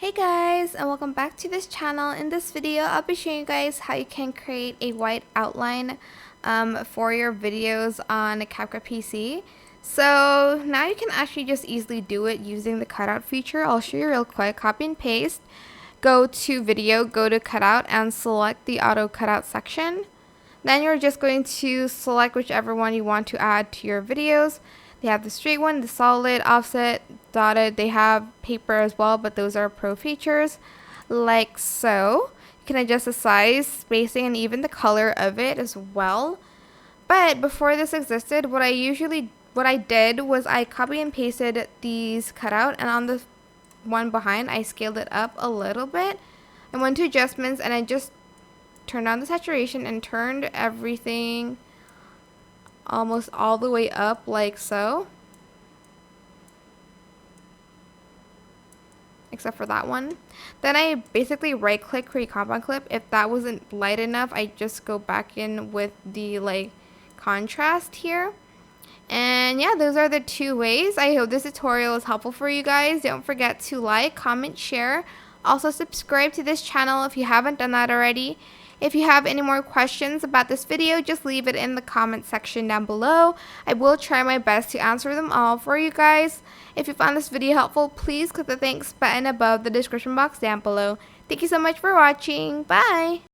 Hey guys, and welcome back to this channel. In this video, I'll be showing you guys how you can create a white outline for your videos on a CapCut PC. So now you can actually just easily do it using the cutout feature. I'll show you real quick. Copy and paste. Go to video, go to cutout, and select the auto cutout section. Then you're just going to select whichever one you want to add to your videos. They have the straight one, the solid, offset, dotted. They have paper as well, but those are pro features, like so. You can adjust the size, spacing, and even the color of it as well. But before this existed, what I did was I copy and pasted these cutout, and on the one behind, I scaled it up a little bit. I went to adjustments, and I just turned on the saturation and turned everything almost all the way up, like so, except for that one. Then I basically right click, create compound clip. If that wasn't light enough, I just go back in with the contrast here. And yeah, those are the two ways. I hope this tutorial is helpful for you guys. Don't forget to like, comment, share. Also subscribe to this channel if you haven't done that already. If you have any more questions about this video, just leave it in the comment section down below. I will try my best to answer them all for you guys. If you found this video helpful, please click the thanks button above the description box down below. Thank you so much for watching. Bye!